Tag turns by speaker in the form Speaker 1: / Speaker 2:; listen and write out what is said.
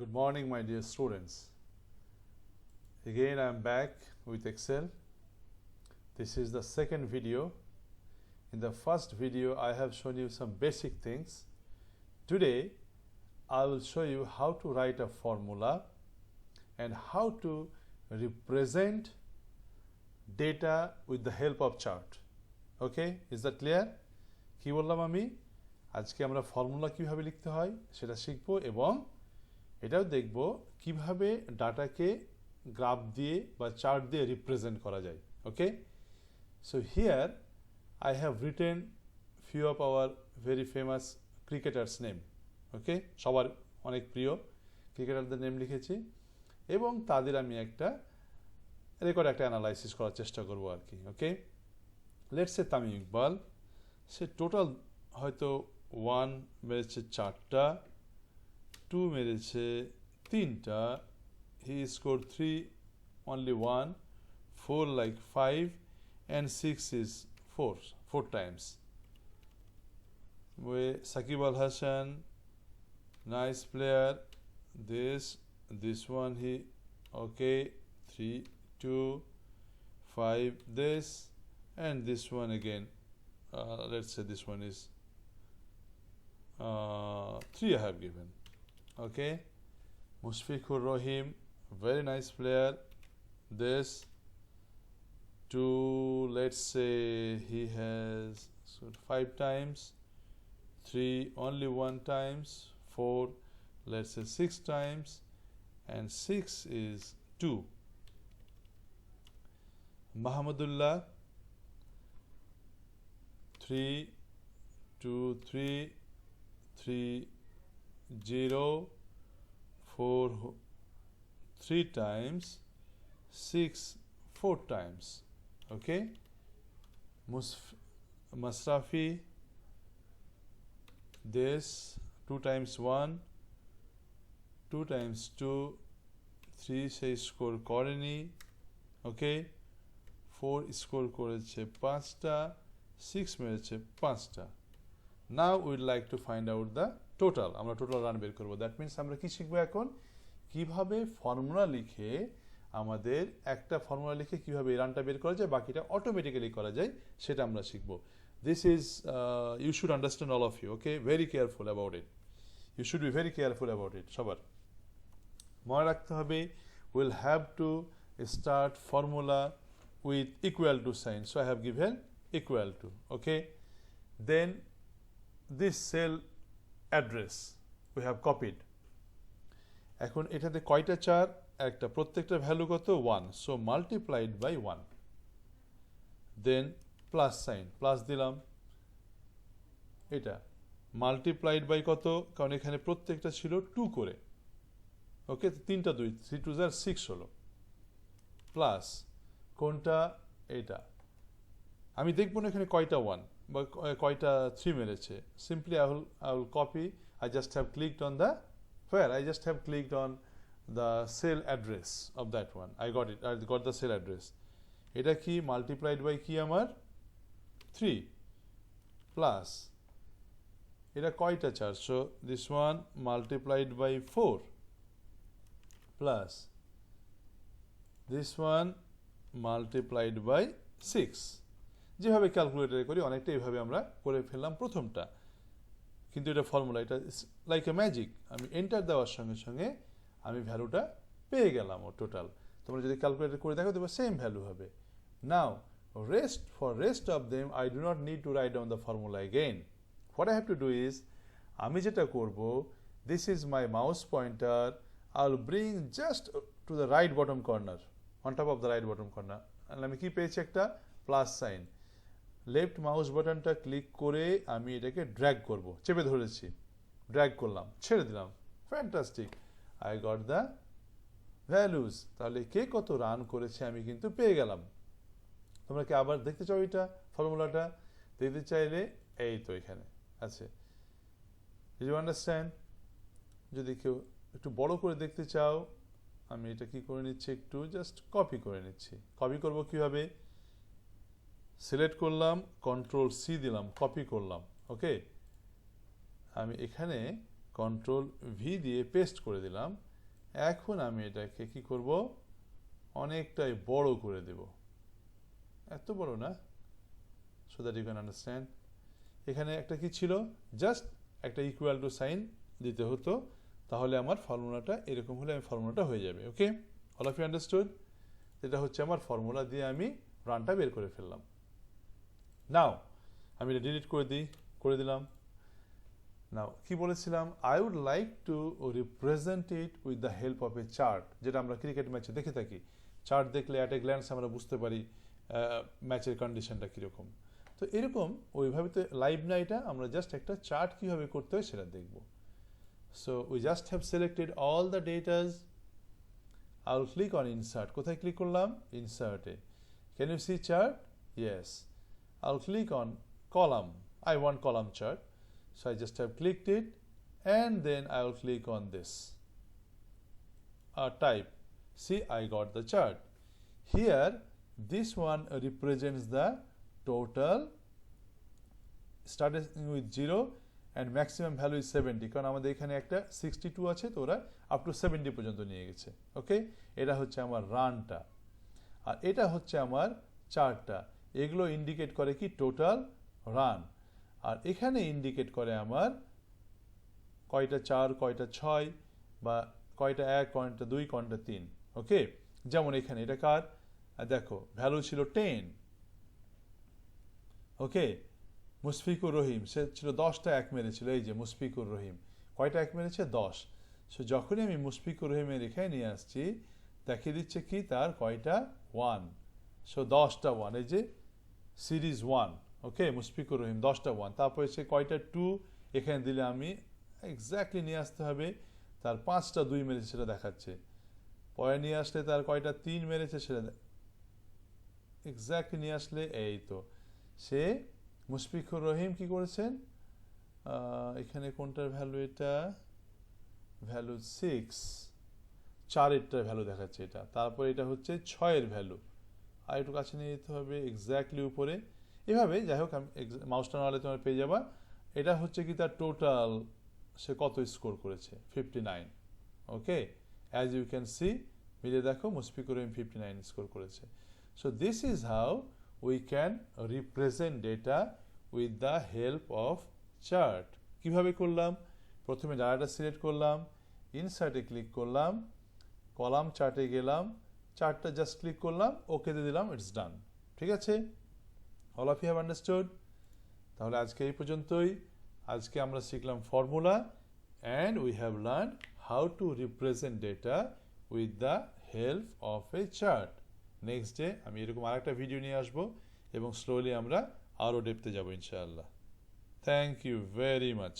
Speaker 1: Good morning, my dear students. Again, I am back with Excel. This is the second video. In the first video, I have shown you some basic things. Today, I will show you how to write a formula and how to represent data with the help of chart. Okay, is that clear? কি বললাম আমি আজকে আমরা formula কিভাবে লিখতে হয় সেটা শিখব এবং এটাও দেখব কিভাবে ডাটাকে গ্রাফ দিয়ে বা চার্ট দিয়ে রিপ্রেজেন্ট করা যায় okay so here I have written few of our very famous cricketers name ওকে সবার অনেক প্রিয় ক্রিকেটারদের নেম লিখেছি এবং তাদের আমি একটা রেকর্ড একটা অ্যানালাইসিস করার চেষ্টা করব আর কি okay let's say Tamim Iqbal say total হয়তো 1 মেরেছে 4টা 2 মেরেছে 3টা he scored 3 only 1 4 like 5 and 6 is 4 times with Sakib Al Hasan nice player this one he okay 3 2 5 this and this one again let's say this one is 3 I have given okay Mushfiqur Rahim very nice player this 2 let's say he has 5 times 3 only 1 times 4 let's say 6 times and 6 is 2 Mahamadullah 3 2 3 3 0 4 3 times 6 4 times okay Masrafi this 2 times 1 2 times 2 3 say score koreni okay 4 score করেছে 5টা 6 মেরেছে 5টা now we would like to find out the total আমরা total run বের করব that means আমরা কি শিখব এখন কিভাবে ফর্মুলা লিখে আমাদের একটা ফর্মুলা লিখে কিভাবে রানটা বের করা যায় বাকিটা অটোমেটিক্যালি করা যায় সেটা আমরা শিখব this is you should understand all of you okay very careful about it you should be very careful about it সবার মনে রাখতে হবে we'll have to start formula with equal to sign so I have given equal to okay then this cell address we have copied এখন এটাতে কয়টা চার একটা প্রত্যেকটা ভ্যালু কত 1 so multiplied by 1 then plus sign plus দিলাম এটা multiplied by কত কারণ এখানে প্রত্যেকটা ছিল 2 করে ওকে তিনটা 2 3 2 6 হলো প্লাস কোনটা এটা আমি দেখব না এখানে কয়টা 1 বা কয়টা 3 মেরেছে simply I will copy I just have clicked on the where I just have clicked on the cell address of that one I got it I got the cell address এটা কি multiplied by কি আমার 3 plus এটা কয়টা 400 this one multiplied by 4 plus this one multiplied by 6 যেভাবে ক্যালকুলেটরে করি অনেকটা এইভাবে আমরা করে ফেললাম প্রথমটা কিন্তু এটা ফর্মুলা এটা লাইক এ ম্যাজিক আমি এন্টার দেওয়ার সঙ্গে সঙ্গে আমি ভ্যালুটা পেয়ে গেলাম ও টোটাল তোমরা যদি ক্যালকুলেটর করে দেখো তবে সেম ভ্যালু হবে নাও rest of them I do not need to write down the formula again what I have to do is আমি যেটা করব this is my mouse pointer I'll bring just to the right bottom corner on top of the right bottom corner and আমি কি পেয়েছি একটা plus sign left mouse বাটনটা click করে আমি এটাকে ড্র্যাগ করব চেপে ধরেছি ড্র্যাগ করলাম ছেড়ে দিলাম fantastic I got the values তাহলে কে কত রান করেছে আমি কিন্তু পেয়ে গেলাম তোমরা কি আবার দেখতে চাও এটা ফর্মুলাটা দেখতে চাইলে এই তো এখানে আছে did you understand যদি কেউ একটু বড় করে দেখতে চাও আমি এটা কি করে নিচ্ছি একটু জাস্ট কপি করে নিচ্ছি কপি করব কিভাবে সিলেক্ট করলাম কন্ট্রোল সি দিলাম কপি করলাম ওকে আমি এখানে কন্ট্রোল ভি দিয়ে পেস্ট করে দিলাম এখন আমি এটাকে কি করব, অনেকটাই বড় করে দেব, এত বড় না, so that you can understand. এখানে একটা কি ছিল, জাস্ট একটা ইকুয়াল টু সাইন দিতে হতো, তাহলে আমার ফর্মুলাটা এরকম হলে আমি ফর্মুলাটা হয়ে যাবে। ওকে, অল অফ ইউ আন্ডারস্টুড? এটা হচ্ছে আমার ফর্মুলা দিয়ে আমি রানটা বের করে ফেললাম। নাও আমি এটা ডিলিট করে দিলাম। নাও কি বলেছিলাম, I would like to represent it with the help of a chart, যেটা আমরা ক্রিকেট ম্যাচে দেখে থাকি। চার্ট দেখলে অ্যাট এ গ্ল্যান্স আমরা বুঝতে পারি ম্যাচের কন্ডিশনটা কীরকম। তো এরকম ওইভাবে তো লাইভ না, এটা আমরা জাস্ট একটা চার্ট কীভাবে করতে হয় সেটা দেখব। So we just have selected all the datas. I will click on insert. কোথায় ক্লিক করলাম? ইনসার্টে। Can you see chart? Yes. I will click on column. I want column chart. So I just have clicked it, and then I will click on this type. See, I got the chart. Here, this one represents the total starting with 0 and maximum value is 70. কারণ আমাদের এখানে একটা 62 আছে, তো ওরা up to 70 পর্যন্ত নিয়ে গেছে। ওকে, এটা হচ্ছে আমার রানটা, আর এটা হচ্ছে আমার চার্টটা। এগুলো ইন্ডিকেট করে কি টোটাল রান, আর এখানে ইন্ডিকেট করে আমার কয়টা 4, কয়টা 6, বা কয়টা 1, কয়টা 2, কয়টা 3। ওকে, যেমন এখানে এটা কার, দেখো ভ্যালু ছিল 10। ওকে, মুশফিকুর রহিম, সে ছিল 10টা 1 মেরেছিল। এই যে মুশফিকুর রহিম কয়টা 1 মেরেছে? 10। সো যখনই আমি মুশফিকুর রহিমের এখানে নিয়ে আসছি, দেখিয়ে দিচ্ছে কি তার কয়টা 1। সো 10টা 1, এই যে সিরিজ 1। ওকে, মুশফিকুর রহিম 10টা 1। তারপরে সে কয়টা 2 এখানে দিলে আমি এক্স্যাক্টলি নিয়ে আসতে হবে, তার 5টা 2 মেরেছে সেটা দেখাচ্ছে। পরে নিয়ে আসলে তার কয়টা 3 মেরেছে সেটা এক্স্যাক্টলি নিয়ে আসলে, এই তো সে মুশফিকুর রহিম কি করেছেন, এখানে কোনটার ভ্যালু, এটা ভ্যালু 6, 4-এরটার ভ্যালু দেখাচ্ছে এটা। তারপর এটা হচ্ছে 6-এর ভ্যালু, আর একটু কাছে নিয়ে যেতে হবে এক্স্যাক্টলি উপরে। এভাবে যাই হোক, আমি মাউসটা নাহলে তোমার পেয়ে যাবা। এটা হচ্ছে কি তার টোটাল, সে কত স্কোর করেছে, 59। ওকে, অ্যাজ ইউ ক্যান সি, মিলে দেখো মুশফিকুর রহিম 59 স্কোর করেছে। So this is how we can represent data with the help of chart. কীভাবে করলাম? প্রথমে ডাটাটা সিলেক্ট করলাম, ইনসার্টে ক্লিক করলাম, কলাম চার্টে গেলাম, চার্টটা জাস্ট ক্লিক করলাম, ওকে দিয়ে দিলাম, ইটস ডান। ঠিক আছে, all of you have understood? তাহলে আজকে এই পর্যন্তই। আজকে আমরা শিখলাম formula, and we have learn how to represent data with the help of a chart. Next day আমি এরকম আরেকটা ভিডিও নিয়ে আসবো, এবং স্লোলি আমরা আরও ডেপথে যাবো ইনশাআল্লাহ। Thank you very much.